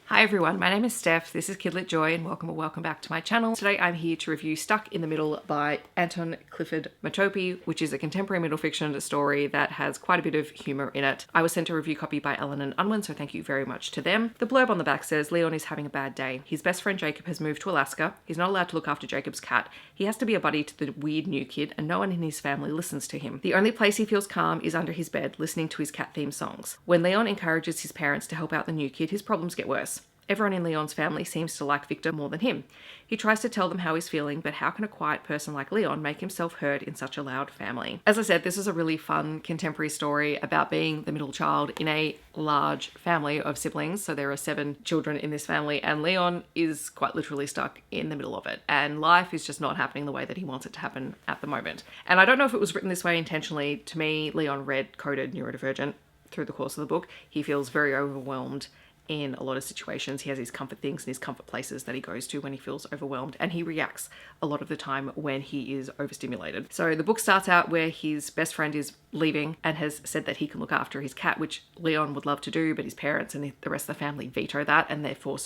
Hi everyone, my name is Steph, this is Kidlit Joy and welcome back to my channel. Today I'm here to review Stuck in the Middle by Anton Clifford-Motopi, which is a contemporary middle fiction story that has quite a bit of humour in it. I was sent a review copy by Ellen and Unwin, so thank you very much to them. The blurb on the back says, Leon is having a bad day. His best friend Jacob has moved to Alaska. He's not allowed to look after Jacob's cat. He has to be a buddy to the weird new kid and no one in his family listens to him. The only place he feels calm is under his bed, listening to his cat-themed songs. When Leon encourages his parents to help out the new kid, his problems get worse. Everyone in Leon's family seems to like Victor more than him. He tries to tell them how he's feeling, but how can a quiet person like Leon make himself heard in such a loud family? As I said, this is a really fun contemporary story about being the middle child in a large family of siblings. So there are 7 children in this family and Leon is quite literally stuck in the middle of it. And life is just not happening the way that he wants it to happen at the moment. And I don't know if it was written this way intentionally. To me, Leon read coded neurodivergent through the course of the book. He feels very overwhelmed in a lot of situations. He has his comfort things and his comfort places that he goes to when he feels overwhelmed, and he reacts a lot of the time when he is overstimulated. So the book starts out where his best friend is leaving and has said that he can look after his cat, which Leon would love to do, but his parents and the rest of the family veto that, and therefore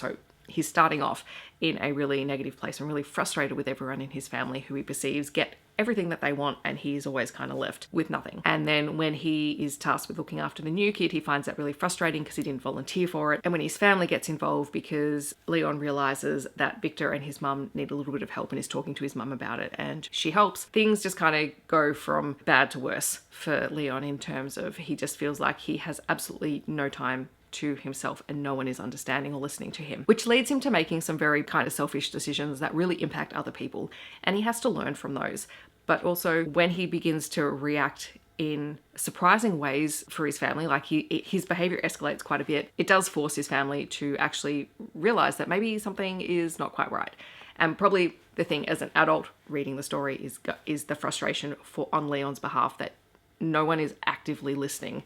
he's starting off in a really negative place and really frustrated with everyone in his family who he perceives get everything that they want and he's always kind of left with nothing. And then when he is tasked with looking after the new kid, he finds that really frustrating because he didn't volunteer for it. And when his family gets involved, because Leon realizes that Victor and his mum need a little bit of help and is talking to his mum about it and she helps, things just kind of go from bad to worse for Leon in terms of he just feels like he has absolutely no time to himself and no one is understanding or listening to him, which leads him to making some very kind of selfish decisions that really impact other people, and he has to learn from those. But also when he begins to react in surprising ways for his family, like his behavior escalates quite a bit, it does force his family to actually realize that maybe something is not quite right. And probably the thing as an adult reading the story is the frustration on Leon's behalf that no one is actively listening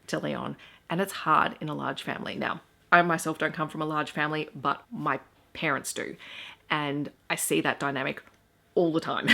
to Leon. And it's hard in a large family. Now, I myself don't come from a large family, but my parents do. And I see that dynamic all the time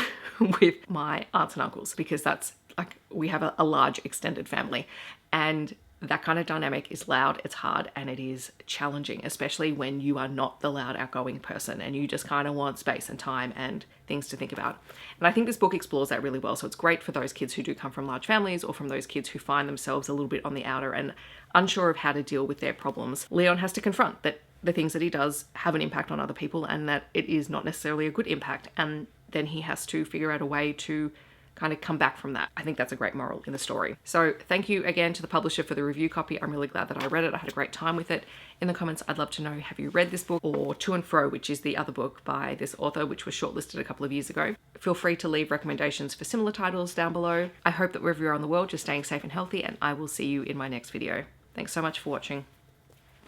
with my aunts and uncles, because that's like, we have a large extended family. And that kind of dynamic is loud, it's hard, and it is challenging, especially when you are not the loud, outgoing person and you just kind of want space and time and things to think about. And I think this book explores that really well. So it's great for those kids who do come from large families or from those kids who find themselves a little bit on the outer and unsure of how to deal with their problems. Leon has to confront that the things that he does have an impact on other people and that it is not necessarily a good impact. And then he has to figure out a way to kind of come back from that. I think that's a great moral in the story. So thank you again to the publisher for the review copy. I'm really glad that I read it. I had a great time with it. In the comments, I'd love to know, have you read this book or To and Fro, which is the other book by this author, which was shortlisted a couple of years ago. Feel free to leave recommendations for similar titles down below. I hope that wherever you're on the world, you're staying safe and healthy, and I will see you in my next video. Thanks so much for watching.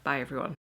Bye everyone.